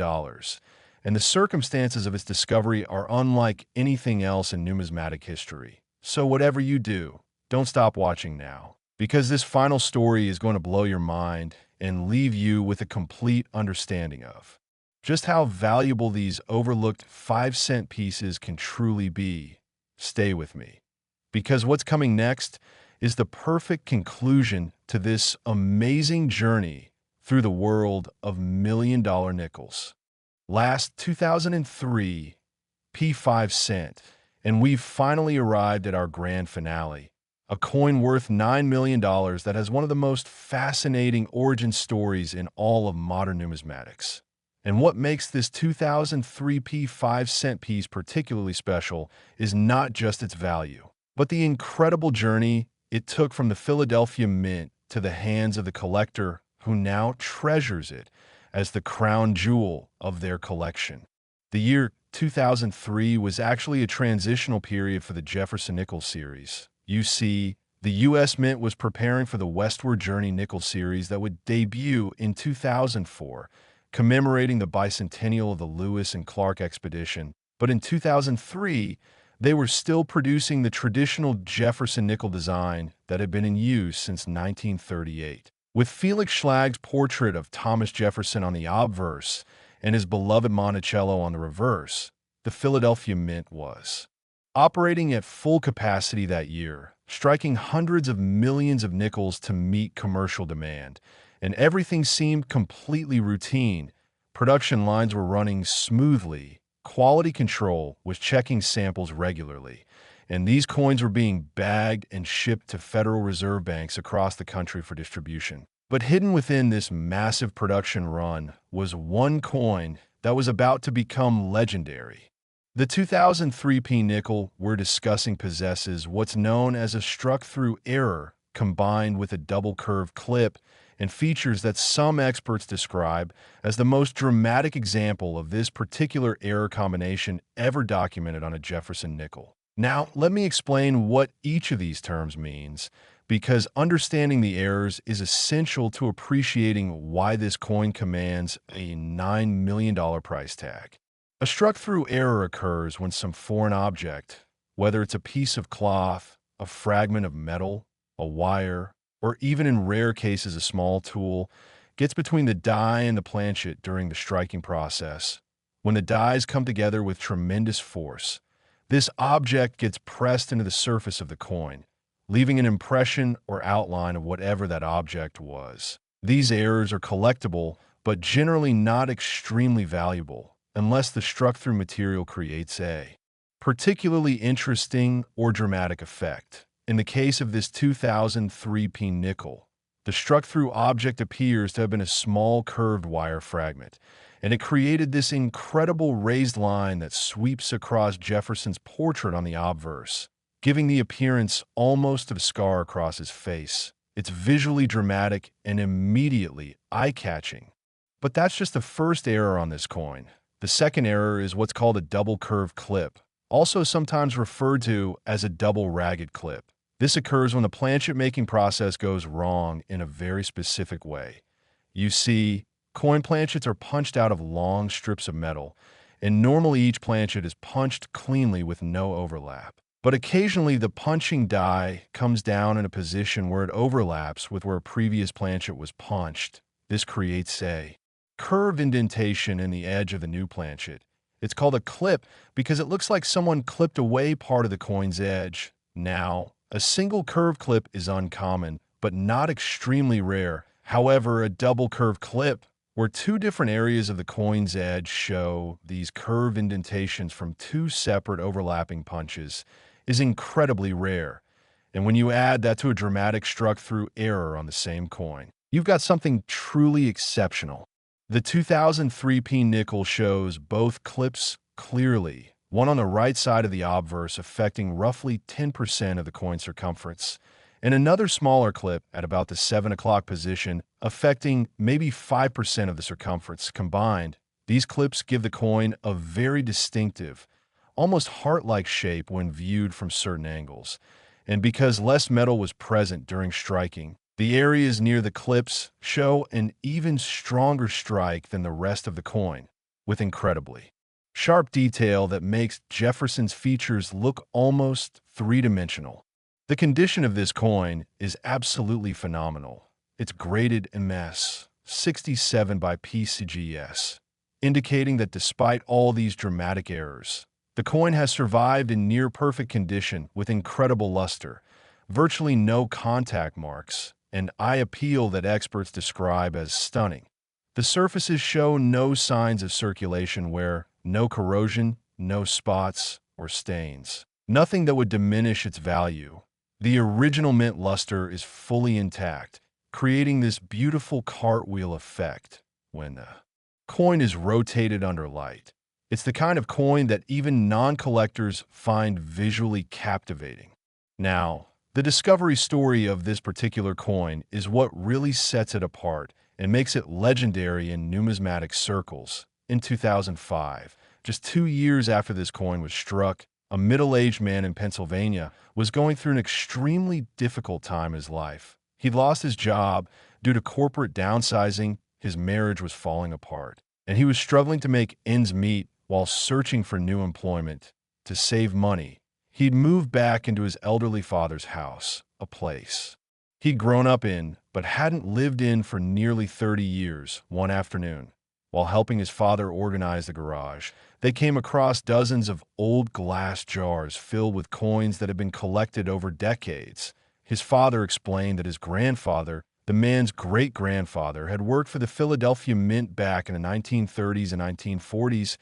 Speaker 1: and the circumstances of its discovery are unlike anything else in numismatic history. So whatever you do, don't stop watching now, because this final story is going to blow your mind and leave you with a complete understanding of just how valuable these overlooked 5-cent pieces can truly be. Stay with me, because what's coming next is the perfect conclusion to this amazing journey through the world of million-dollar nickels. Last 2003, P 5 cent, and we've finally arrived at our grand finale. A coin worth $9 million that has one of the most fascinating origin stories in all of modern numismatics. And what makes this 2003 P 5-cent piece particularly special is not just its value, but the incredible journey it took from the Philadelphia Mint to the hands of the collector who now treasures it as the crown jewel of their collection. The year 2003 was actually a transitional period for the Jefferson Nickels series. You see, the U.S. Mint was preparing for the Westward Journey nickel series that would debut in 2004, commemorating the bicentennial of the Lewis and Clark expedition. But in 2003, they were still producing the traditional Jefferson nickel design that had been in use since 1938. With Felix Schlag's portrait of Thomas Jefferson on the obverse and his beloved Monticello on the reverse, the Philadelphia Mint was operating at full capacity that year, striking hundreds of millions of nickels to meet commercial demand, and everything seemed completely routine. Production lines were running smoothly, quality control was checking samples regularly, and these coins were being bagged and shipped to Federal Reserve banks across the country for distribution. But hidden within this massive production run was one coin that was about to become legendary. The 2003 P nickel we're discussing possesses what's known as a struck-through error combined with a double-curved clip, and features that some experts describe as the most dramatic example of this particular error combination ever documented on a Jefferson nickel. Now, let me explain what each of these terms means, because understanding the errors is essential to appreciating why this coin commands a $9 million price tag. A struck-through error occurs when some foreign object, whether it's a piece of cloth, a fragment of metal, a wire, or even in rare cases a small tool, gets between the die and the planchet during the striking process. When the dies come together with tremendous force, this object gets pressed into the surface of the coin, leaving an impression or outline of whatever that object was. These errors are collectible, but generally not extremely valuable, unless the struck-through material creates a particularly interesting or dramatic effect. In the case of this 2003 P nickel, the struck-through object appears to have been a small curved wire fragment, and it created this incredible raised line that sweeps across Jefferson's portrait on the obverse, giving the appearance almost of a scar across his face. It's visually dramatic and immediately eye-catching. But that's just the first error on this coin. The second error is what's called a double curved clip, also sometimes referred to as a double ragged clip. This occurs when the planchet making process goes wrong in a very specific way. You see, coin planchets are punched out of long strips of metal, and normally each planchet is punched cleanly with no overlap. But occasionally the punching die comes down in a position where it overlaps with where a previous planchet was punched. This creates a curved indentation in the edge of the new planchet. It's called a clip because it looks like someone clipped away part of the coin's edge. Now, a single curved clip is uncommon, but not extremely rare. However, a double curved clip, where two different areas of the coin's edge show these curved indentations from two separate overlapping punches, is incredibly rare. And when you add that to a dramatic struck-through error on the same coin, you've got something truly exceptional. The 2003 P nickel shows both clips clearly, one on the right side of the obverse affecting roughly 10% of the coin circumference, and another smaller clip at about the 7 o'clock position affecting maybe 5% of the circumference. Combined, these clips give the coin a very distinctive, almost heart-like shape when viewed from certain angles. And because less metal was present during striking, the areas near the clips show an even stronger strike than the rest of the coin, with incredibly sharp detail that makes Jefferson's features look almost three-dimensional. The condition of this coin is absolutely phenomenal. It's graded MS 67 by PCGS, indicating that despite all these dramatic errors, the coin has survived in near-perfect condition with incredible luster, virtually no contact marks, and eye appeal that experts describe as stunning. The surfaces show no signs of circulation wear, no corrosion, no spots or stains. Nothing that would diminish its value. The original mint luster is fully intact, creating this beautiful cartwheel effect when the coin is rotated under light. It's the kind of coin that even non-collectors find visually captivating. Now, the discovery story of this particular coin is what really sets it apart and makes it legendary in numismatic circles. In 2005, just 2 years after this coin was struck, a middle-aged man in Pennsylvania was going through an extremely difficult time in his life. He'd lost his job due to corporate downsizing, his marriage was falling apart, and he was struggling to make ends meet while searching for new employment. To save money, he'd moved back into his elderly father's house, a place he'd grown up in, but hadn't lived in for nearly 30 years. One afternoon, while helping his father organize the garage, they came across dozens of old glass jars filled with coins that had been collected over decades. His father explained that his grandfather, the man's great-grandfather, had worked for the Philadelphia Mint back in the 1930s and 1940s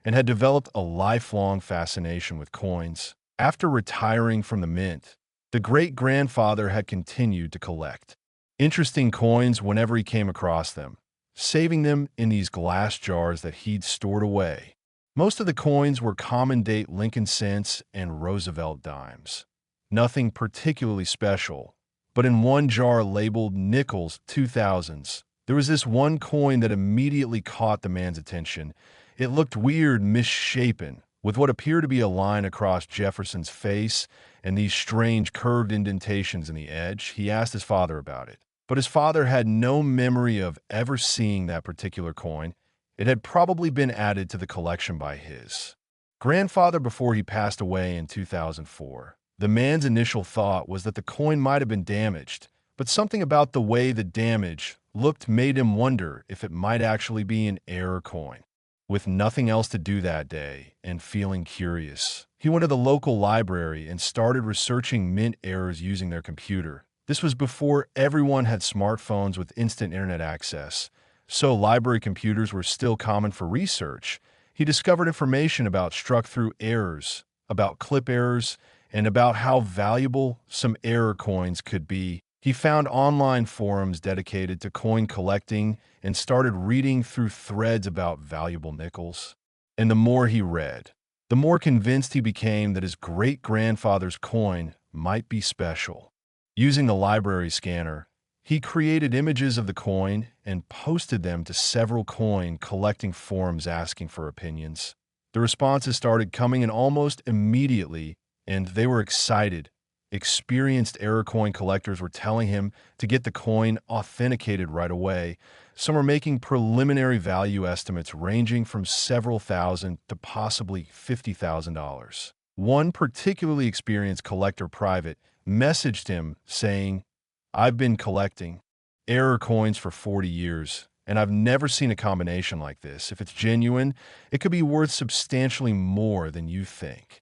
Speaker 1: and had developed a lifelong fascination with coins. After retiring from the mint, the great-grandfather had continued to collect interesting coins whenever he came across them, saving them in these glass jars that he'd stored away. Most of the coins were common-date Lincoln cents and Roosevelt dimes. Nothing particularly special, but in one jar labeled Nickels 2000s, there was this one coin that immediately caught the man's attention. It looked weird, misshapen, with what appeared to be a line across Jefferson's face and these strange curved indentations in the edge. He asked his father about it, but his father had no memory of ever seeing that particular coin. It had probably been added to the collection by his grandfather before he passed away in 2004. The man's initial thought was that the coin might have been damaged, but something about the way the damage looked made him wonder if it might actually be an error coin. With nothing else to do that day and feeling curious, he went to the local library and started researching mint errors using their computer. This was before everyone had smartphones with instant internet access, so library computers were still common for research. He discovered information about struck-through errors, about clip errors, and about how valuable some error coins could be. He found online forums dedicated to coin collecting and started reading through threads about valuable nickels. And the more he read, the more convinced he became that his great-grandfather's coin might be special. Using the library scanner, he created images of the coin and posted them to several coin collecting forums asking for opinions. The responses started coming in almost immediately, and they were excited. Experienced error coin collectors were telling him to get the coin authenticated right away. Some were making preliminary value estimates ranging from several thousand to possibly $50,000. One particularly experienced collector private messaged him saying, "I've been collecting error coins for 40 years, and I've never seen a combination like this. If it's genuine, it could be worth substantially more than you think."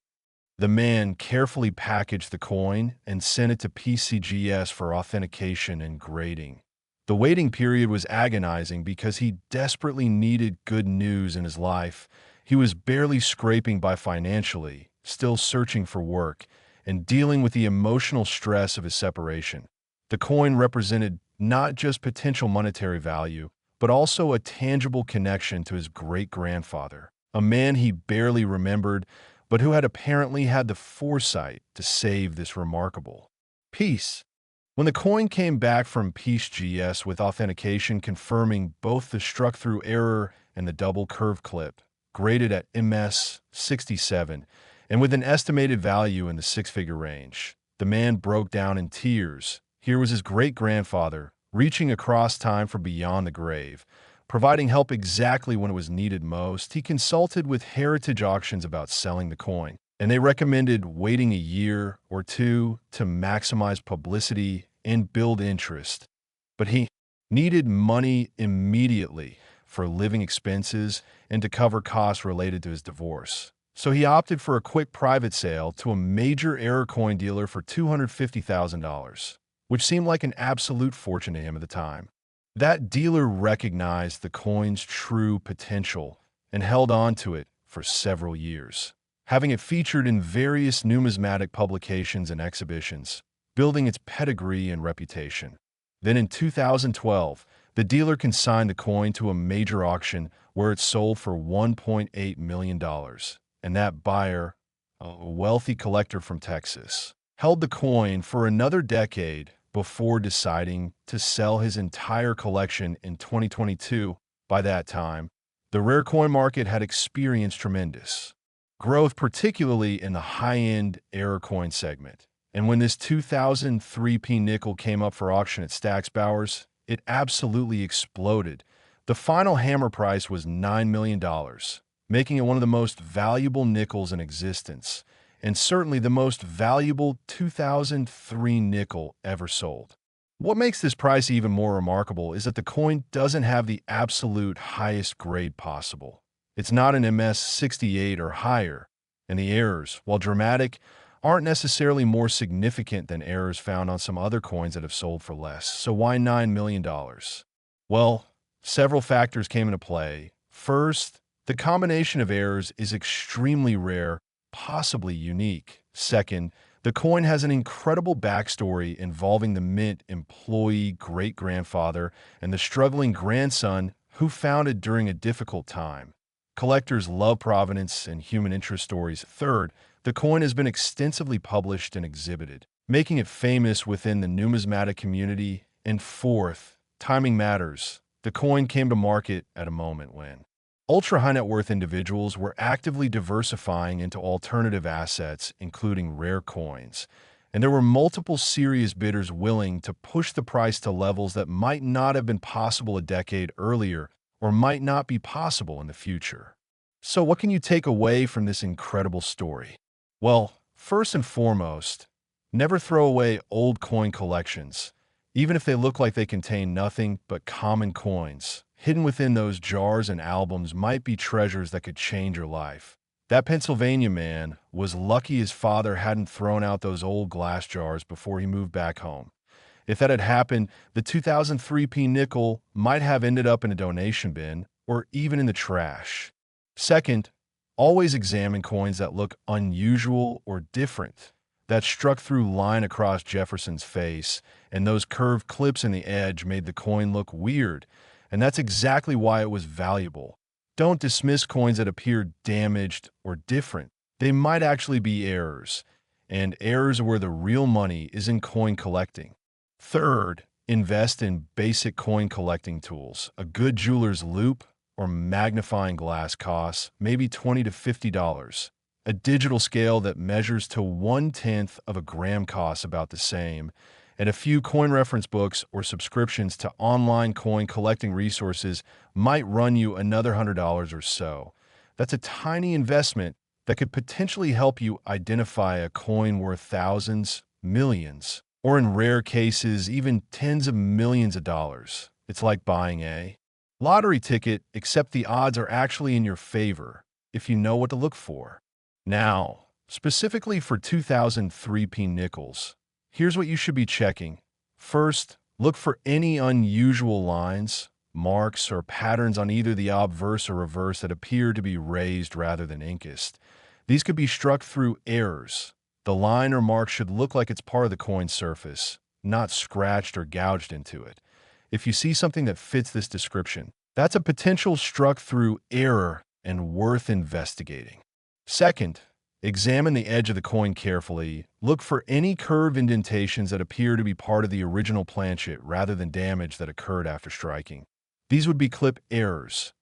Speaker 1: The man carefully packaged the coin and sent it to PCGS for authentication and grading. The waiting period was agonizing because he desperately needed good news in his life. He was barely scraping by financially, still searching for work, and dealing with the emotional stress of his separation. The coin represented not just potential monetary value, but also a tangible connection to his great-grandfather, a man he barely remembered, but who had apparently had the foresight to save this remarkable piece. When the coin came back from PCGS with authentication confirming both the struck-through error and the double curve clip, graded at MS 67, and with an estimated value in the six-figure range, the man broke down in tears. Here was his great-grandfather, reaching across time from beyond the grave, providing help exactly when it was needed most. He consulted with Heritage Auctions about selling the coin, and they recommended waiting a year or two to maximize publicity and build interest. But he needed money immediately for living expenses and to cover costs related to his divorce. So he opted for a quick private sale to a major error coin dealer for $250,000, which seemed like an absolute fortune to him at the time. That dealer recognized the coin's true potential and held on to it for several years, having it featured in various numismatic publications and exhibitions, building its pedigree and reputation. Then in 2012, the dealer consigned the coin to a major auction where it sold for $1.8 million, and that buyer, a wealthy collector from Texas, held the coin for another decade before deciding to sell his entire collection in 2022. By that time, the rare coin market had experienced tremendous growth, particularly in the high-end error coin segment. And when this 2003 nickel came up for auction at Stack's Bowers, it absolutely exploded. The final hammer price was $9 million, making it one of the most valuable nickels in existence, and certainly the most valuable 2003 nickel ever sold. What makes this price even more remarkable is that the coin doesn't have the absolute highest grade possible. It's not an MS 68 or higher, and the errors, while dramatic, aren't necessarily more significant than errors found on some other coins that have sold for less. So why $9 million? Well, several factors came into play. First, the combination of errors is extremely rare, possibly unique. Second, the coin has an incredible backstory involving the mint employee great-grandfather and the struggling grandson who found it during a difficult time. Collectors love provenance and human interest stories. Third, the coin has been extensively published and exhibited, making it famous within the numismatic community. And fourth, timing matters. The coin came to market at a moment when ultra-high net worth individuals were actively diversifying into alternative assets, including rare coins, and there were multiple serious bidders willing to push the price to levels that might not have been possible a decade earlier or might not be possible in the future. So what can you take away from this incredible story? Well, first and foremost, never throw away old coin collections, even if they look like they contain nothing but common coins. Hidden within those jars and albums might be treasures that could change your life. That Pennsylvania man was lucky his father hadn't thrown out those old glass jars before he moved back home. If that had happened, the 2003 nickel might have ended up in a donation bin or even in the trash. Second, always examine coins that look unusual or different. That struck-through line across Jefferson's face and those curved clips in the edge made the coin look weird, and that's exactly why it was valuable. Don't dismiss coins that appear damaged or different. They might actually be errors, and errors are where the real money is in coin collecting. Third, invest in basic coin collecting tools. A good jeweler's loupe or magnifying glass costs maybe $20 to $50. A digital scale that measures to 1/10 of a gram costs about the same, and a few coin reference books or subscriptions to online coin collecting resources might run you another $100 or so. That's a tiny investment that could potentially help you identify a coin worth thousands, millions, or in rare cases, even tens of millions of dollars. It's like buying a lottery ticket, except the odds are actually in your favor if you know what to look for. Now, specifically for 2003 nickels, here's what you should be checking. First, look for any unusual lines, marks, or patterns on either the obverse or reverse that appear to be raised rather than inked. These could be struck through errors. The line or mark should look like it's part of the coin's surface, not scratched or gouged into it. If you see something that fits this description, that's a potential struck-through error and worth investigating. Second, examine the edge of the coin carefully. Look for any curved indentations that appear to be part of the original planchet rather than damage that occurred after striking. These would be clip errors.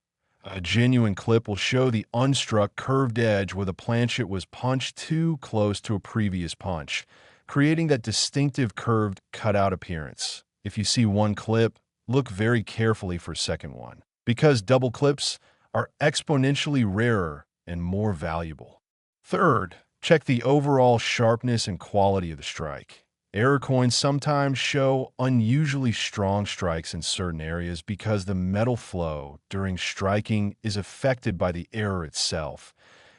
Speaker 1: A genuine clip will show the unstruck curved edge where the planchet was punched too close to a previous punch, creating that distinctive curved cutout appearance. If you see one clip, look very carefully for a second one, because double clips are exponentially rarer and more valuable. Third, check the overall sharpness and quality of the strike. Error coins sometimes show unusually strong strikes in certain areas because the metal flow during striking is affected by the error itself.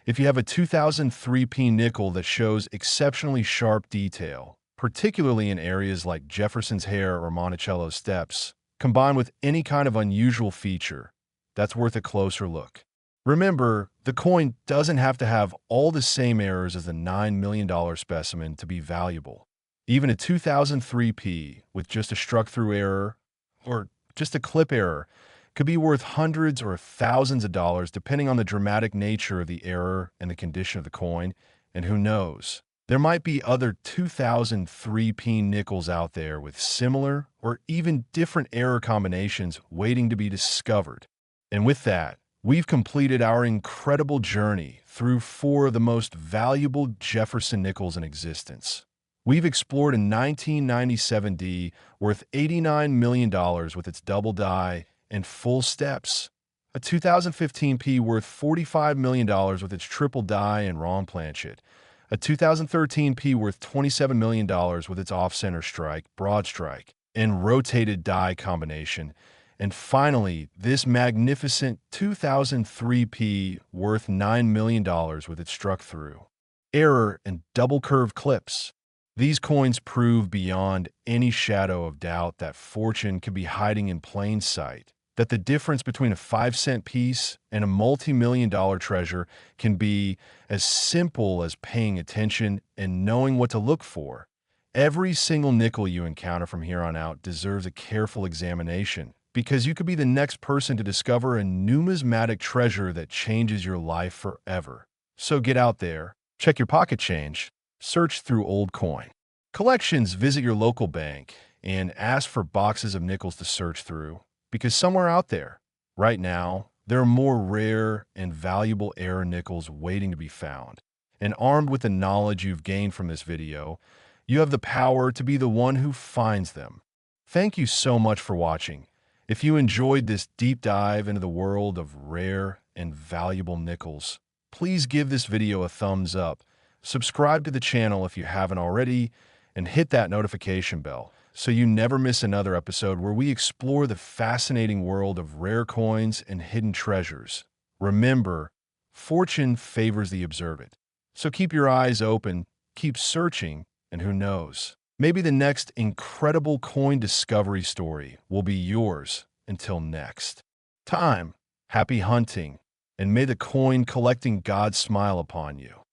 Speaker 1: If you have a 2003 nickel that shows exceptionally sharp detail, particularly in areas like Jefferson's hair or Monticello steps, combined with any kind of unusual feature, that's worth a closer look. Remember, the coin doesn't have to have all the same errors as the $9 million specimen to be valuable. Even a 2003 with just a struck-through error or just a clip error could be worth hundreds or thousands of dollars depending on the dramatic nature of the error and the condition of the coin, and who knows, there might be other 2003 nickels out there with similar or even different error combinations waiting to be discovered. And with that, we've completed our incredible journey through 4 of the most valuable Jefferson Nickels in existence. We've explored a 1997 D worth $89 million with its double die and full steps, a 2015 P worth $45 million with its triple die and wrong planchet, a 2013 P worth $27 million with its off-center strike, broadstrike, and rotated die combination. And finally, this magnificent 2003P worth $9 million with it struck through. Error and double curved clips. These coins prove beyond any shadow of doubt that fortune can be hiding in plain sight, that the difference between a 5-cent piece and a multi-million-dollar treasure can be as simple as paying attention and knowing what to look for. Every single nickel you encounter from here on out deserves a careful examination, because you could be the next person to discover a numismatic treasure that changes your life forever. So get out there, check your pocket change, search through old coin collections, visit your local bank, and ask for boxes of nickels to search through, because somewhere out there, right now, there are more rare and valuable error nickels waiting to be found. And armed with the knowledge you've gained from this video, you have the power to be the one who finds them. Thank you so much for watching. If you enjoyed this deep dive into the world of rare and valuable nickels, please give this video a thumbs up, subscribe to the channel if you haven't already, and hit that notification bell so you never miss another episode where we explore the fascinating world of rare coins and hidden treasures. Remember, fortune favors the observant. So keep your eyes open, keep searching, and who knows, maybe the next incredible coin discovery story will be yours. Until next time, happy hunting, and may the coin collecting God smile upon you.